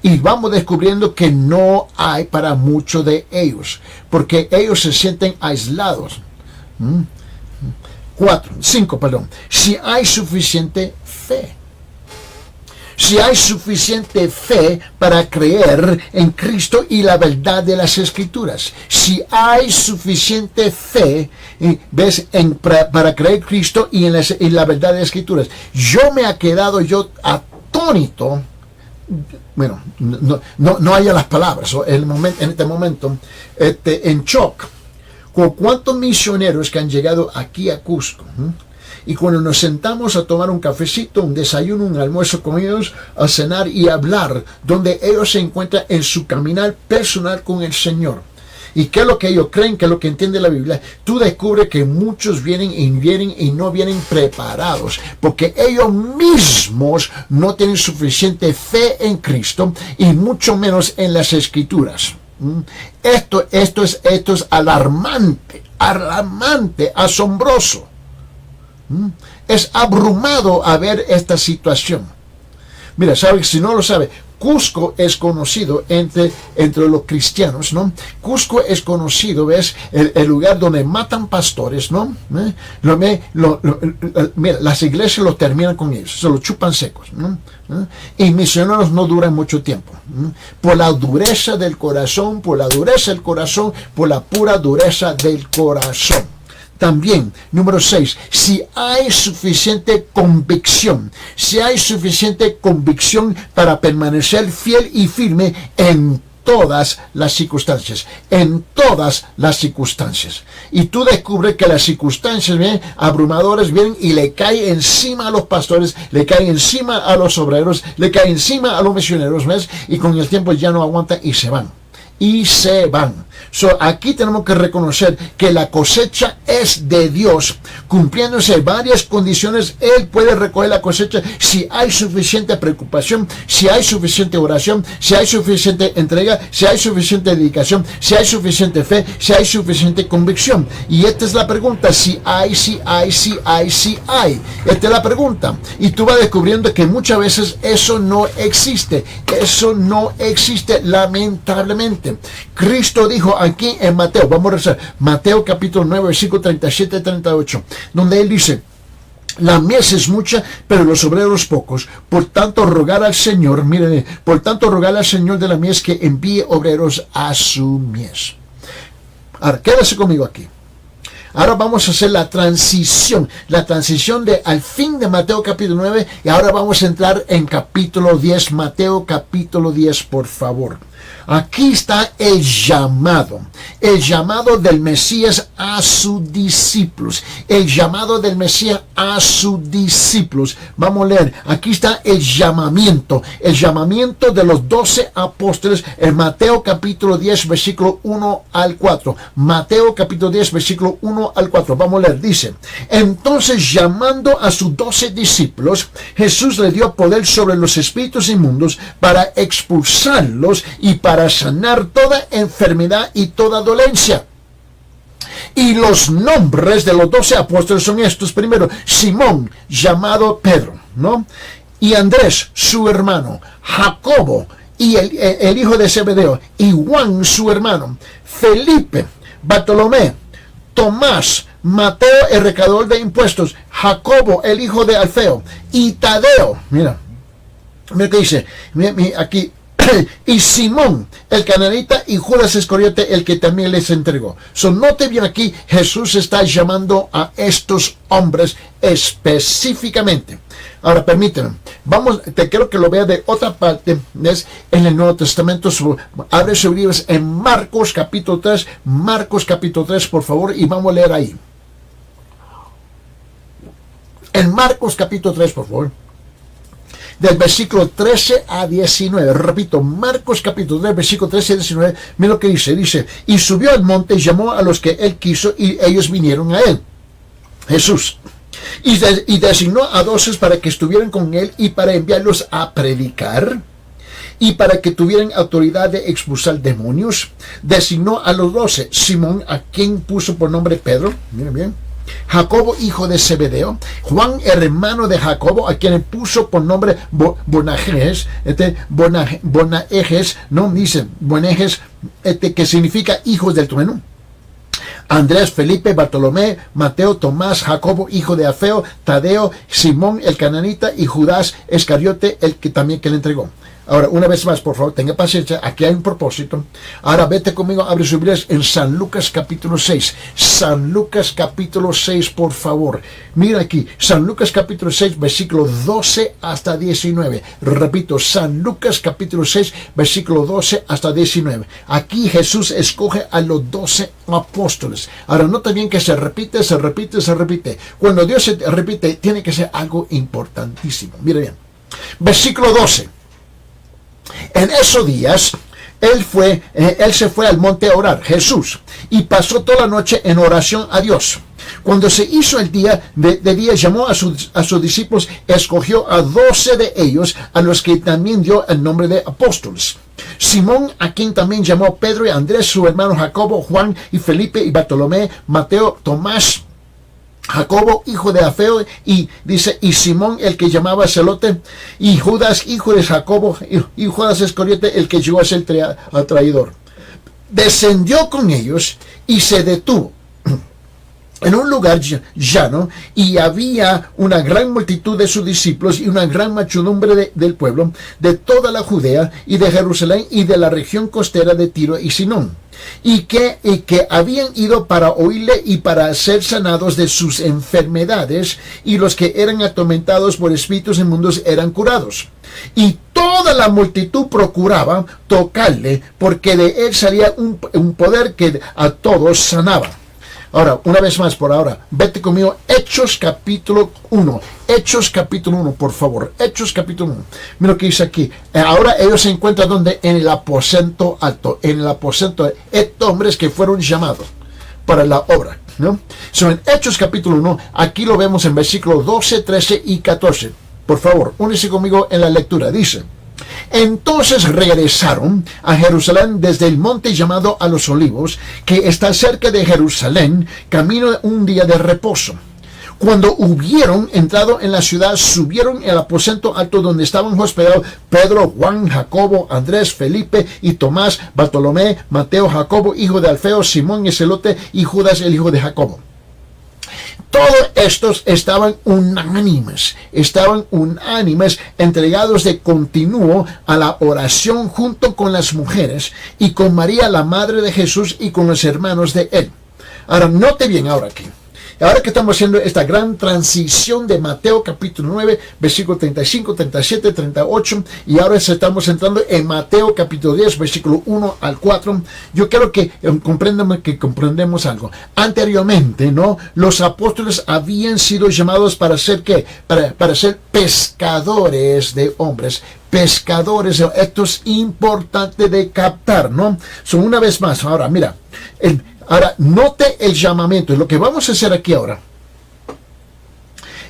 Y vamos descubriendo que no hay para muchos de ellos, porque ellos se sienten aislados. 5, si hay suficiente fe. Si hay suficiente fe para creer en Cristo y la verdad de las Escrituras. Si hay suficiente fe, para creer en Cristo y en la verdad de las Escrituras. Yo me he quedado atónito. Bueno, no haya las palabras en este momento, en shock, con cuántos misioneros que han llegado aquí a Cusco. Y cuando nos sentamos a tomar un cafecito, un desayuno, un almuerzo con ellos, a cenar y a hablar, donde ellos se encuentran en su caminar personal con el Señor. ¿Y qué es lo que ellos creen? ¿Qué es lo que entiende la Biblia? Tú descubres que muchos vienen y no vienen preparados, porque ellos mismos no tienen suficiente fe en Cristo y mucho menos en las Escrituras. Esto es alarmante, asombroso. Es abrumado a ver esta situación. Mira, ¿sabes? Si no lo sabe, Cusco es conocido entre los cristianos, ¿no? Cusco es conocido, ¿ves? El lugar donde matan pastores, ¿no? Mira, las iglesias lo terminan con ellos, se lo chupan secos, ¿no? Y misioneros no duran mucho tiempo, ¿no? Por la dureza del corazón, por la pura dureza del corazón. También, número 6, si hay suficiente convicción para permanecer fiel y firme en todas las circunstancias, Y tú descubres que las circunstancias abrumadoras vienen y le caen encima a los pastores, le caen encima a los obreros, le caen encima a los misioneros, ¿ves? Y con el tiempo ya no aguantan y se van. Aquí tenemos que reconocer que la cosecha es de Dios, cumpliéndose varias condiciones. Él puede recoger la cosecha si hay suficiente preocupación, si hay suficiente oración, si hay suficiente entrega, si hay suficiente dedicación, si hay suficiente fe, si hay suficiente convicción. Y esta es la pregunta: si hay. Esta es la pregunta. Y tú vas descubriendo que muchas veces eso no existe, lamentablemente. Cristo dijo aquí en Mateo, vamos a rezar, Mateo capítulo 9, versículo 37 y 38, donde Él dice: la mies es mucha, pero los obreros pocos. Por tanto, rogar al Señor de la mies que envíe obreros a su mies. Ahora, quédase conmigo aquí. Ahora vamos a hacer la transición al fin de Mateo capítulo 9, y ahora vamos a entrar en capítulo 10, Mateo capítulo 10, por favor. Aquí está el llamado del Mesías a sus discípulos. Vamos a leer, aquí está el llamamiento de los 12 apóstoles en Mateo capítulo 10, versículo 1 al 4. Mateo capítulo 10, versículo 1 al 4. Vamos a leer, dice: entonces, llamando a sus 12 discípulos, Jesús le dio poder sobre los espíritus inmundos para expulsarlos y para sanar toda enfermedad y toda dolencia. Y los nombres de los 12 apóstoles son estos. Primero, Simón, llamado Pedro, ¿no? Y Andrés, su hermano, Jacobo, y el hijo de Zebedeo, y Juan, su hermano, Felipe, Bartolomé, Tomás, Mateo, el recaudador de impuestos, Jacobo, el hijo de Alfeo, y Tadeo, mira que dice, mira aquí, y Simón, el cananita, y Judas Iscariote, el que también les entregó. Note bien aquí, Jesús está llamando a estos hombres específicamente. Ahora, permíteme, te quiero que lo vea de otra parte, ¿ves? En el Nuevo Testamento. Abre sus libros en Marcos capítulo 3, por favor, y vamos a leer ahí. En Marcos capítulo 3, por favor, del versículo 13 a 19. Repito, Marcos capítulo 3, versículo 13 a 19. Mira lo que dice, y subió al monte y llamó a los que él quiso, y ellos vinieron a él, Jesús, y designó a 12 para que estuvieran con él y para enviarlos a predicar y para que tuvieran autoridad de expulsar demonios. Designó a los 12, Simón, a quien puso por nombre Pedro, miren bien, Jacobo, hijo de Zebedeo, Juan, hermano de Jacobo, a quien puso por nombre Boanerges, Boanerges, no dice Boanerges, que significa hijos del trueno, Andrés, Felipe, Bartolomé, Mateo, Tomás, Jacobo, hijo de Alfeo, Tadeo, Simón el cananita y Judas Iscariote, el que también que le entregó. Ahora, una vez más, por favor, tenga paciencia, aquí hay un propósito. Ahora, vete conmigo, abre sus Biblias en San Lucas capítulo 6. San Lucas capítulo 6, por favor. Mira aquí, San Lucas capítulo 6, versículo 12 hasta 19. Repito, San Lucas capítulo 6, versículo 12 hasta 19. Aquí Jesús escoge a los 12 apóstoles. Ahora, nota bien que se repite, se repite, se repite. Cuando Dios se repite, tiene que ser algo importantísimo. Mira bien. Versículo 12. En esos días, él se fue al monte a orar, Jesús, y pasó toda la noche en oración a Dios. Cuando se hizo el día, de día llamó a sus discípulos, escogió a 12 de ellos, a los que también dio el nombre de apóstoles. Simón, a quien también llamó Pedro y Andrés, su hermano Jacobo, Juan y Felipe y Bartolomé, Mateo, Tomás, Jacobo, hijo de Alfeo, y dice, y Simón, el que llamaba Celote, y Judas, hijo de Jacobo, y Judas Iscariote, el que llegó a ser traidor. Descendió con ellos y se detuvo en un lugar llano, y había una gran multitud de sus discípulos y una gran muchedumbre del pueblo, de toda la Judea y de Jerusalén y de la región costera de Tiro y Sidón, y que habían ido para oírle y para ser sanados de sus enfermedades, y los que eran atormentados por espíritus inmundos eran curados. Y toda la multitud procuraba tocarle, porque de él salía un poder que a todos sanaba. Ahora, una vez más por ahora, vete conmigo, Hechos capítulo 1. Hechos capítulo 1, por favor. Hechos capítulo 1. Mira lo que dice aquí. Ahora ellos se encuentran donde? En el aposento alto. En el aposento alto. Estos hombres que fueron llamados para la obra, ¿no? En Hechos capítulo 1, aquí lo vemos en versículos 12, 13 y 14. Por favor, únese conmigo en la lectura. Dice: entonces regresaron a Jerusalén desde el monte llamado a los Olivos, que está cerca de Jerusalén, camino de un día de reposo. Cuando hubieron entrado en la ciudad, subieron al aposento alto donde estaban hospedados Pedro, Juan, Jacobo, Andrés, Felipe y Tomás, Bartolomé, Mateo, Jacobo, hijo de Alfeo, Simón el celote y Judas, el hijo de Jacobo. Todos estos estaban unánimes, entregados de continuo a la oración junto con las mujeres y con María, la madre de Jesús, y con los hermanos de él. Ahora, note bien ahora aquí. Ahora que estamos haciendo esta gran transición de Mateo capítulo 9, versículo 35, 37, 38, y ahora estamos entrando en Mateo capítulo 10, versículo 1 al 4, yo quiero que comprendemos algo. Anteriormente, ¿no?, los apóstoles habían sido llamados para ser ¿qué? Para ser pescadores de hombres. Pescadores, esto es importante de captar, ¿no? Una vez más, ahora, mira, ahora, note el llamamiento. Lo que vamos a hacer aquí ahora,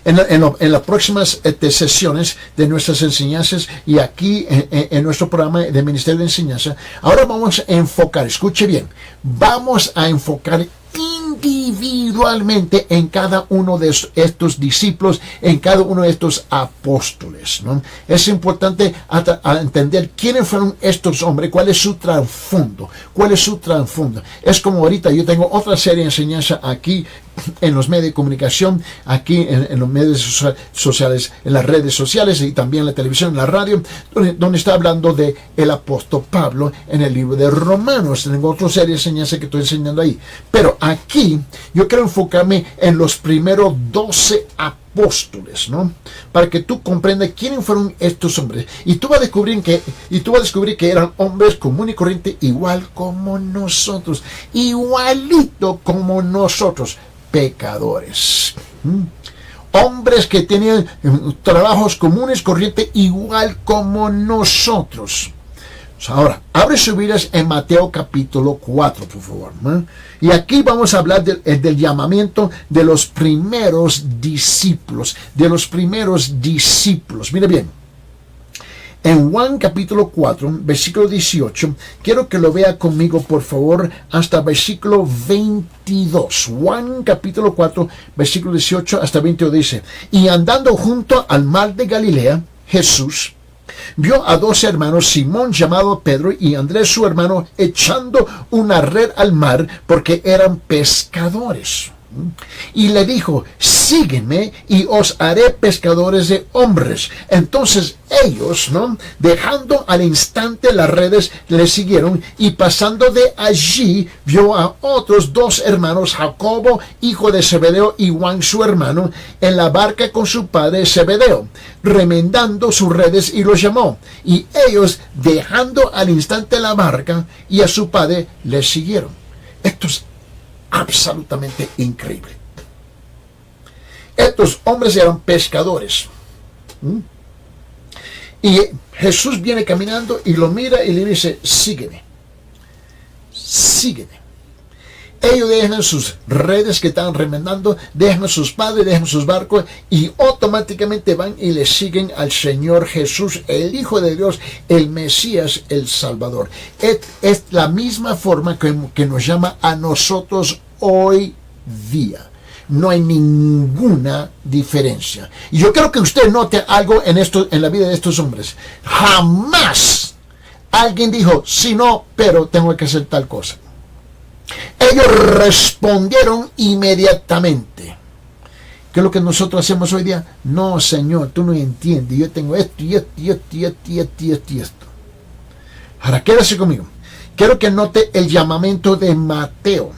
en las próximas sesiones de nuestras enseñanzas y aquí en nuestro programa de Ministerio de Enseñanza, ahora vamos a enfocar, escuche bien, vamos a enfocar individualmente en cada uno de estos discípulos, en cada uno de estos apóstoles, ¿no? Es importante entender quiénes fueron estos hombres, cuál es su trasfondo, Es como ahorita yo tengo otra serie de enseñanza aquí en los medios de comunicación, aquí en los medios sociales, en las redes sociales y también en la televisión, en la radio, donde está hablando de el apóstol Pablo en el libro de Romanos. Tengo otra serie de enseñanza que estoy enseñando ahí. Pero aquí yo quiero enfocarme en los primeros 12 apóstoles, ¿no? Para que tú comprendas quiénes fueron estos hombres. Y tú vas a descubrir que eran hombres comunes y corrientes, igual como nosotros, igualito como nosotros, pecadores. Hombres que tenían trabajos comunes, corrientes, igual como nosotros. Ahora, abre sus Biblias en Mateo capítulo 4, por favor, ¿no? Y aquí vamos a hablar del llamamiento de los primeros discípulos. Mira bien. En Juan capítulo 4, versículo 18, quiero que lo vea conmigo, por favor, hasta versículo 22. Juan capítulo 4, versículo 18 hasta 22 dice: y andando junto al mar de Galilea, Jesús vio a 2 hermanos, Simón llamado Pedro y Andrés su hermano, echando una red al mar porque eran pescadores. Y le dijo, sígueme y os haré pescadores de hombres. Entonces ellos, dejando al instante las redes, le siguieron, y pasando de allí vio a otros 2 hermanos, Jacobo, hijo de Zebedeo, y Juan su hermano, en la barca con su padre Zebedeo, remendando sus redes, y los llamó. Y ellos, dejando al instante la barca y a su padre, le siguieron. Esto es absolutamente increíble. Estos hombres eran pescadores. Y Jesús viene caminando y lo mira y le dice, sígueme. Sígueme. Ellos dejan sus redes que están remendando, dejan sus padres, dejan sus barcos, y automáticamente van y le siguen al Señor Jesús, el Hijo de Dios, el Mesías, el Salvador. Es la misma forma que nos llama a nosotros hoy día. No hay ninguna diferencia. Y yo quiero que usted note algo en la vida de estos hombres. Jamás alguien dijo, sí, no, pero tengo que hacer tal cosa. Ellos respondieron inmediatamente. ¿Qué es lo que nosotros hacemos hoy día? No, Señor, tú no entiendes. Yo tengo esto y esto y esto y esto y esto y esto y esto. Ahora, quédese conmigo. Quiero que note el llamamiento de Mateo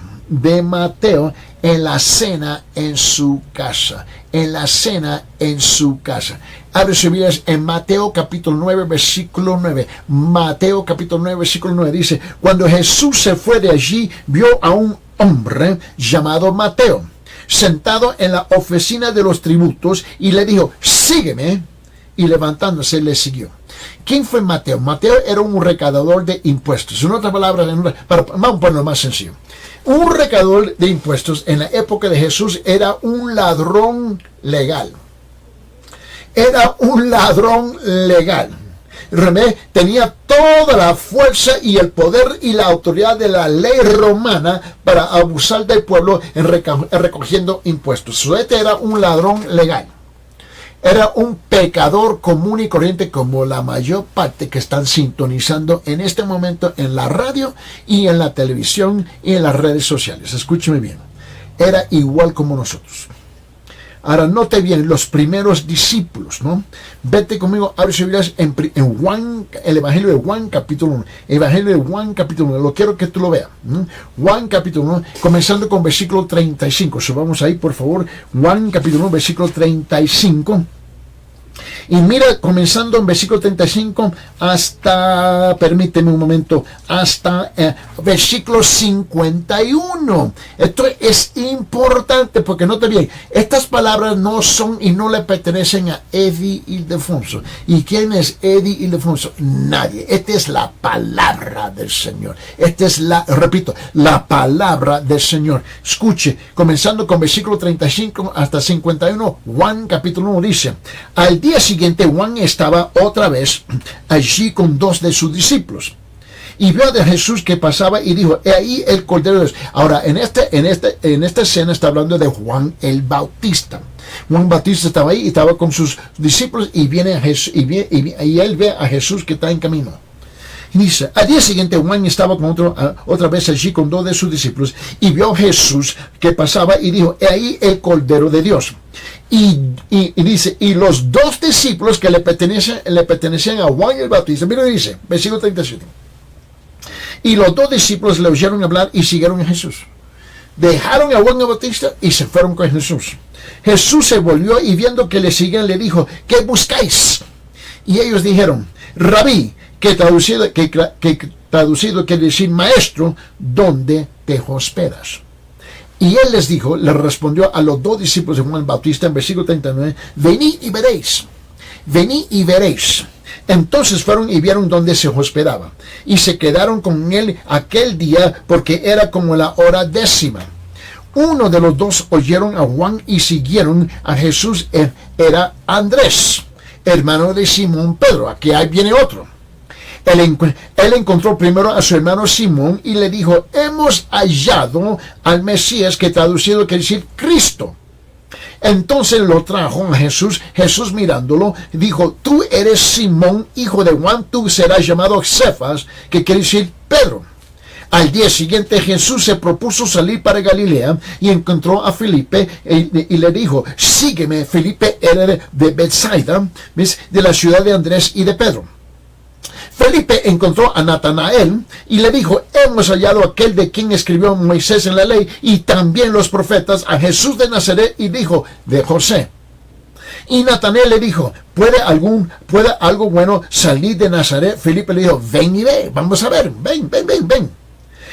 en la cena en su casa. En la cena en su casa. Abre sus Biblias en Mateo capítulo 9, versículo 9. Mateo capítulo 9, versículo 9 dice, cuando Jesús se fue de allí, vio a un hombre llamado Mateo, sentado en la oficina de los tributos, y le dijo, sígueme. Y levantándose le siguió. ¿Quién fue Mateo? Mateo era un recaudador de impuestos. En otras palabras, vamos a ponerlo más sencillo. Un recaudador de impuestos en la época de Jesús era un ladrón legal. Era un ladrón legal. Tenía toda la fuerza y el poder y la autoridad de la ley romana para abusar del pueblo en recogiendo impuestos. Este era un ladrón legal. Era un pecador común y corriente, como la mayor parte que están sintonizando en este momento en la radio y en la televisión y en las redes sociales. Escúcheme bien. Era igual como nosotros. Ahora, note bien, los primeros discípulos, Vete conmigo, abre sus Biblias en Juan, el Evangelio de Juan, capítulo 1. Evangelio de Juan, capítulo 1. Lo quiero que tú lo veas. Juan, capítulo 1, comenzando con versículo 35. Subamos ahí, por favor. Juan, capítulo 1, versículo 35. Y mira, comenzando en versículo 35 hasta, permíteme un momento, hasta versículo 51. Esto es importante porque note bien, estas palabras no son y no le pertenecen a Eddie Ildefonso. ¿Y quién es Eddie Ildefonso? Nadie. Esta es la palabra del Señor. Esta es la palabra del Señor. Escuche, comenzando con versículo 35 hasta 51, Juan capítulo 1 dice, al día siguiente Juan estaba otra vez allí con 2 de sus discípulos, y vio a Jesús que pasaba y dijo, he ahí el Cordero de Dios. Ahora, en esta escena está hablando de Juan el Bautista. Juan Bautista estaba ahí y estaba con sus discípulos, y viene a Jesús, y él ve a Jesús que está en camino. Y dice, al día siguiente Juan estaba con otra vez allí con 2 de sus discípulos, y vio a Jesús que pasaba y dijo, he ahí el Cordero de Dios. Y dice, y los 2 discípulos que le pertenecían a Juan el Bautista, mira, dice, versículo 37. Y los 2 discípulos le oyeron hablar y siguieron a Jesús. Dejaron a Juan el Bautista y se fueron con Jesús. Jesús se volvió y viendo que le seguían le dijo, ¿qué buscáis? Y ellos dijeron, Rabí, que traducido quiere decir maestro, ¿dónde te hospedas? Y él le respondió a los 2 discípulos de Juan el Bautista en versículo 39, venid y veréis. Venid y veréis. Entonces fueron y vieron dónde se hospedaba, y se quedaron con él aquel día, porque era como la hora 10. Uno de los 2 oyeron a Juan y siguieron a Jesús. Era Andrés, hermano de Simón Pedro. Aquí viene otro. Él encontró primero a su hermano Simón y le dijo, hemos hallado al Mesías, que traducido quiere decir Cristo. Entonces lo trajo a Jesús. Jesús mirándolo dijo: tú eres Simón, hijo de Juan, tú serás llamado Cefas, que quiere decir Pedro. Al día siguiente Jesús se propuso salir para Galilea y encontró a Felipe y le dijo: sígueme. Felipe era de Bethsaida, ¿ves?, de la ciudad de Andrés y de Pedro. Felipe encontró a Natanael y le dijo: hemos hallado a aquel de quien escribió Moisés en la ley y también los profetas, a Jesús de Nazaret, y dijo: de José. Y Natanael le dijo: ¿Puede algo bueno salir de Nazaret? Felipe le dijo: ven y ve, vamos a ver, ven.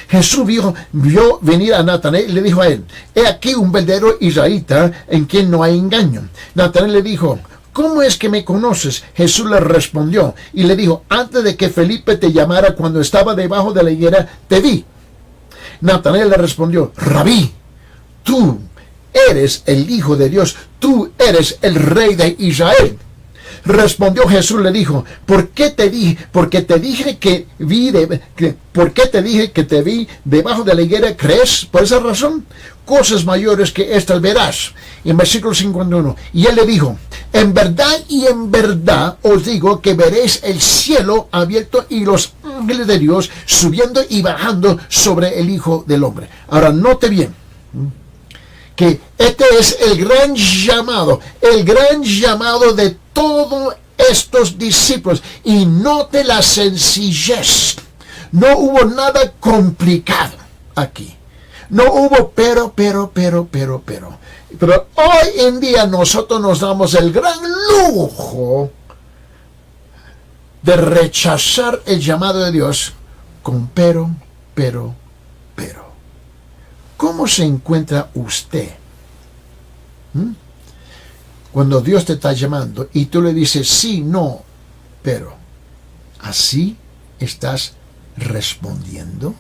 Jesús vio venir a Natanael y le dijo a él: he aquí un verdadero israelita en quien no hay engaño. Natanael le dijo: ¿cómo es que me conoces? Jesús le respondió y le dijo: antes de que Felipe te llamara, cuando estaba debajo de la higuera, te vi. Natanael le respondió: Rabí, tú eres el Hijo de Dios, tú eres el Rey de Israel. Respondió Jesús, le dijo: ¿por qué te dije que te vi debajo de la higuera? ¿Crees? Por esa razón, cosas mayores que estas verás. Y en versículo 51, y él le dijo: en verdad os digo que veréis el cielo abierto y los ángeles de Dios subiendo y bajando sobre el Hijo del Hombre. Ahora note bien que este es el gran llamado de todos estos discípulos. Y note la sencillez. No hubo nada complicado aquí. No hubo pero. Pero hoy en día nosotros nos damos el gran lujo de rechazar el llamado de Dios con pero. ¿Cómo se encuentra usted? Cuando Dios te está llamando y tú le dices sí, no, pero, ¿así estás respondiendo?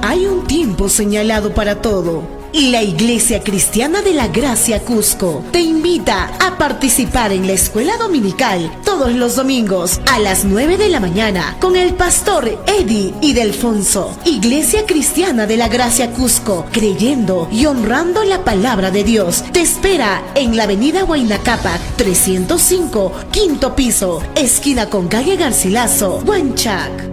Hay un tiempo señalado para todo. Y la Iglesia Cristiana de la Gracia Cusco te invita a participar en la escuela dominical todos los domingos a las 9 de la mañana con el pastor Eddie Idelfonso. Iglesia Cristiana de la Gracia Cusco, creyendo y honrando la palabra de Dios, te espera en la avenida Huayna Cápac 305, quinto piso, esquina con calle Garcilaso, Huanchac.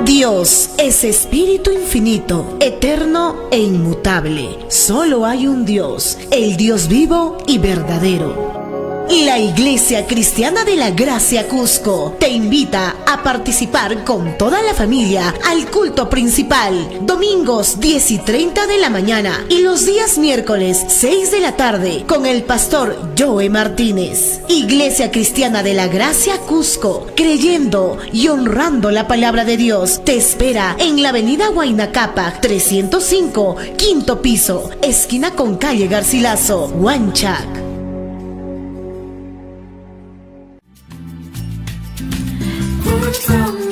Dios es espíritu infinito, eterno e inmutable. Solo hay un Dios, el Dios vivo y verdadero. La Iglesia Cristiana de la Gracia Cusco te invita a participar con toda la familia al culto principal, domingos 10 y 30 de la mañana y los días miércoles 6 de la tarde con el pastor Joe Martínez. Iglesia Cristiana de la Gracia Cusco, creyendo y honrando la palabra de Dios, te espera en la avenida Huayna Cápac 305, quinto piso, esquina con calle Garcilaso, Huanchac. From